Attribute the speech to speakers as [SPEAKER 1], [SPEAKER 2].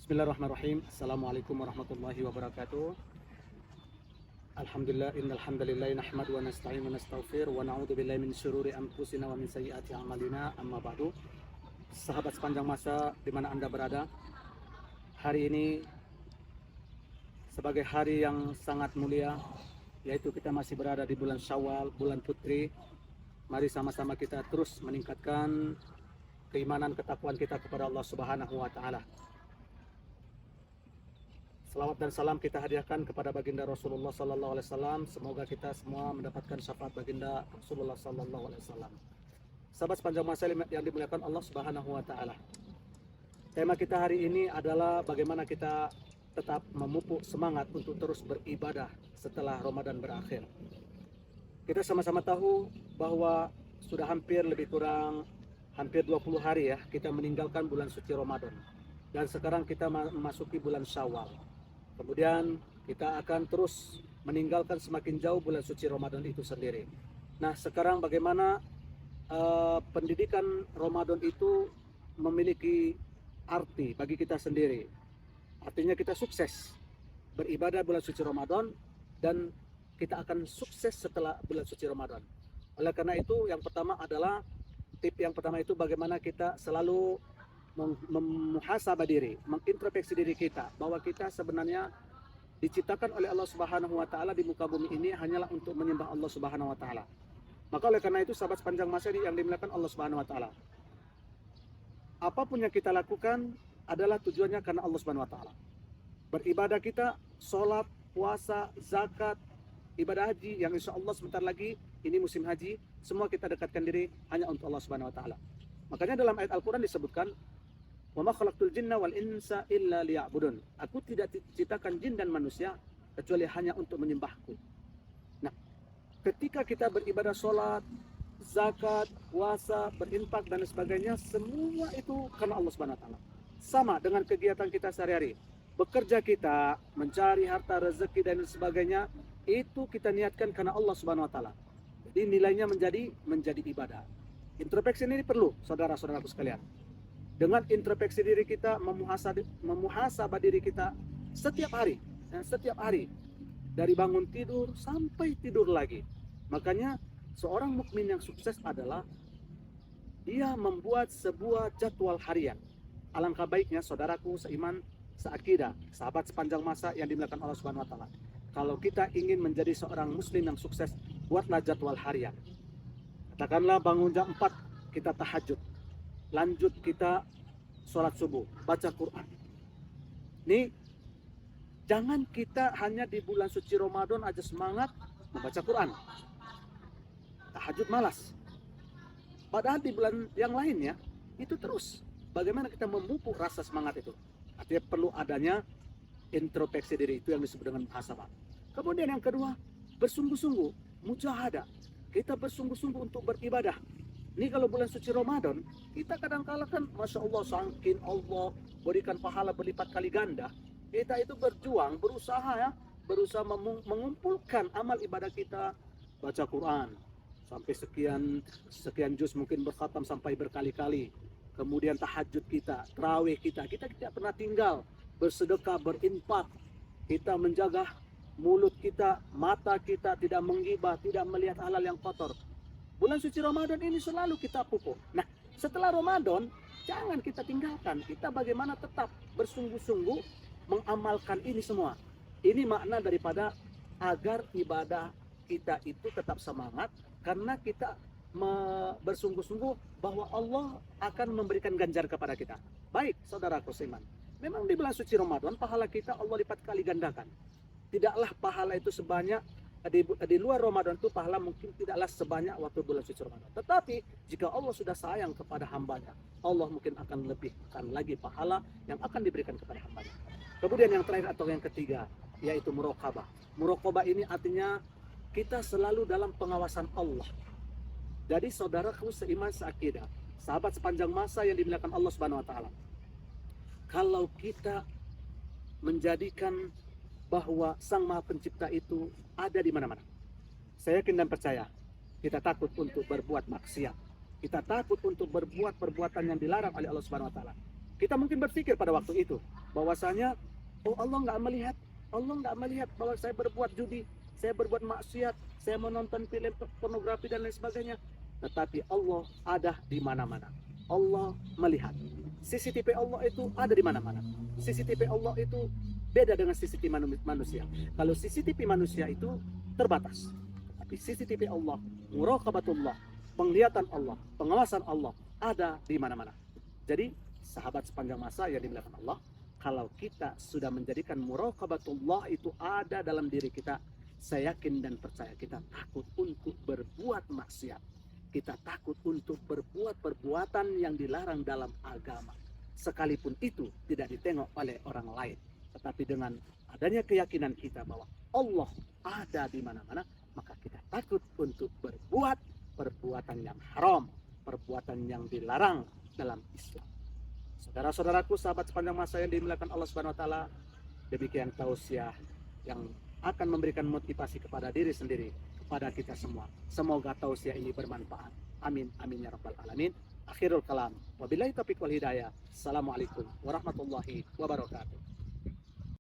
[SPEAKER 1] Bismillahirrahmanirrahim. Assalamualaikum warahmatullahi wabarakatuh. Alhamdulillah, innal hamdalillah nahmadu wa nasta'inu wa nastaghfir wa na'udzu billahi min syururi anfusina wa min sayyiati a'malina. Amma ba'du. Sahabat sepanjang masa di mana Anda berada, hari ini sebagai hari yang sangat mulia, yaitu kita masih berada di bulan Syawal, bulan putri. Mari sama-sama kita terus meningkatkan keimanan ketakwaan kita kepada Allah Subhanahu wa taala. Salawat dan salam kita hadiahkan kepada baginda Rasulullah sallallahu alaihi wasallam. Semoga kita semua mendapatkan syafaat baginda Rasulullah sallallahu alaihi wasallam. Sahabat sepanjang masa yang dimuliakan Allah Subhanahu wa taala. Tema kita hari ini adalah bagaimana kita tetap memupuk semangat untuk terus beribadah setelah Ramadan berakhir. Kita sama-sama tahu bahwa sudah lebih kurang hampir 20 hari ya kita meninggalkan bulan suci Ramadan. Dan sekarang kita memasuki bulan Syawal. Kemudian kita akan terus meninggalkan semakin jauh bulan suci Ramadan itu sendiri. Nah, sekarang bagaimana pendidikan Ramadan itu memiliki arti bagi kita sendiri. Artinya kita sukses beribadah bulan suci Ramadan dan kita akan sukses setelah bulan suci Ramadan. Oleh karena itu, yang pertama adalah tip yang pertama itu bagaimana kita selalu memuhasabah diri, mengintrospeksi diri kita bahwa kita sebenarnya diciptakan oleh Allah Subhanahu wa taala di muka bumi ini hanyalah untuk menyembah Allah Subhanahu wa taala. Maka oleh karena itu sahabat sepanjang masa yang dimuliakan Allah Subhanahu wa taala, apapun yang kita lakukan adalah tujuannya karena Allah Subhanahu wa taala. Beribadah kita, sholat, puasa, zakat, ibadah haji yang insya Allah sebentar lagi ini musim haji, semua kita dekatkan diri hanya untuk Allah Subhanahu wa taala. Makanya dalam ayat Al-Quran disebutkan, "Wa ma khalaqtul jinna wal insa illa liya'budun." Aku tidak ciptakan jin dan manusia kecuali hanya untuk menyembahku. Nah, ketika kita beribadah sholat, zakat, puasa, berinfak dan sebagainya, semua itu karena Allah Subhanahu wa taala. Sama dengan kegiatan kita sehari-hari. Bekerja kita, mencari harta, rezeki dan sebagainya, itu kita niatkan karena Allah Subhanahu wa taala. Jadi nilainya menjadi ibadah. Introspeksi ini perlu, saudara-saudaraku sekalian. Dengan introspeksi diri kita, memuhasabah diri kita setiap hari, dari bangun tidur sampai tidur lagi. Makanya seorang mukmin yang sukses adalah dia membuat sebuah jadwal harian. Alangkah baiknya saudaraku seiman, seakidah, sahabat sepanjang masa yang dimuliakan Allah Subhanahu wa taala. Kalau kita ingin menjadi seorang muslim yang sukses, buatlah jadwal harian. Katakanlah bangun jam 4 kita tahajud. Lanjut kita sholat subuh, baca Quran. Nih, jangan kita hanya di bulan suci Ramadan aja semangat membaca Quran. Tahajud malas. Padahal di bulan yang lainnya itu terus. Bagaimana kita memupuk rasa semangat itu? Artinya perlu adanya introspeksi diri, itu yang disebut dengan muhasabah. Kemudian yang kedua, bersungguh-sungguh, mujahadah. Kita bersungguh-sungguh untuk beribadah. Ini kalau bulan suci Ramadan, kita kadang-kala kan, Masya Allah, sangkin Allah berikan pahala berlipat kali ganda. Kita itu berjuang, berusaha mengumpulkan amal ibadah kita, baca Quran, sampai sekian juz mungkin berkhatam sampai berkali-kali. Kemudian tahajud kita, tarawih kita tidak pernah tinggal, bersedekah, berinfak, kita menjaga mulut kita, mata kita tidak menggibah, tidak melihat halal yang kotor. Bulan suci Ramadan ini selalu kita pupuk. Nah, setelah Ramadan, jangan kita tinggalkan. Kita bagaimana tetap bersungguh-sungguh mengamalkan ini semua. Ini makna daripada agar ibadah kita itu tetap semangat, karena kita bersungguh-sungguh bahwa Allah akan memberikan ganjar kepada kita. Baik, saudaraku seiman. Memang di bulan suci Ramadan, pahala kita Allah lipat kali gandakan. Tidaklah pahala itu sebanyak di luar Ramadan itu pahala mungkin tidaklah sebanyak waktu bulan suci Ramadan. Tetapi jika Allah sudah sayang kepada hambanya, Allah mungkin akan lebihkan lagi pahala yang akan diberikan kepada hambanya. Kemudian yang terakhir atau yang ketiga, yaitu muraqabah. Muraqabah ini artinya kita selalu dalam pengawasan Allah. Jadi saudaraku seiman seakidah, sahabat sepanjang masa yang dimuliakan Allah Subhanahu wa taala. Kalau kita menjadikan bahwa Sang Maha Pencipta itu ada di mana-mana, saya yakin dan percaya kita takut untuk berbuat maksiat. Kita takut untuk berbuat perbuatan yang dilarang oleh Allah Subhanahu wa taala. Kita mungkin berpikir pada waktu itu bahwasanya, oh Allah nggak melihat bahwa saya berbuat judi, saya berbuat maksiat, saya menonton film pornografi dan lain sebagainya. Tetapi Allah ada di mana-mana. Allah melihat. CCTV Allah itu ada di mana-mana. CCTV Allah itu beda dengan CCTV manusia. Kalau CCTV manusia itu terbatas, tapi CCTV Allah, muraqabatullah, penglihatan Allah, pengawasan Allah ada di mana-mana. Jadi sahabat sepanjang masa yang dimuliakan Allah, kalau kita sudah menjadikan muraqabatullah itu ada dalam diri kita, saya yakin dan percaya kita takut untuk berbuat maksiat. Kita takut untuk berbuat perbuatan yang dilarang dalam agama. Sekalipun itu tidak ditengok oleh orang lain. Tetapi dengan adanya keyakinan kita bahwa Allah ada di mana-mana, maka kita takut untuk berbuat perbuatan yang haram, perbuatan yang dilarang dalam Islam. Saudara-saudaraku, sahabat sepanjang masa yang dimuliakan Allah Subhanahu wa taala, demikian tausiah yang akan memberikan motivasi kepada diri sendiri, kepada kita semua. Semoga tausiah ini bermanfaat. Amin amin ya rabbal alamin. Akhirul kalam. Wabillahi taufiq wal hidayah. Assalamualaikum warahmatullahi wabarakatuh.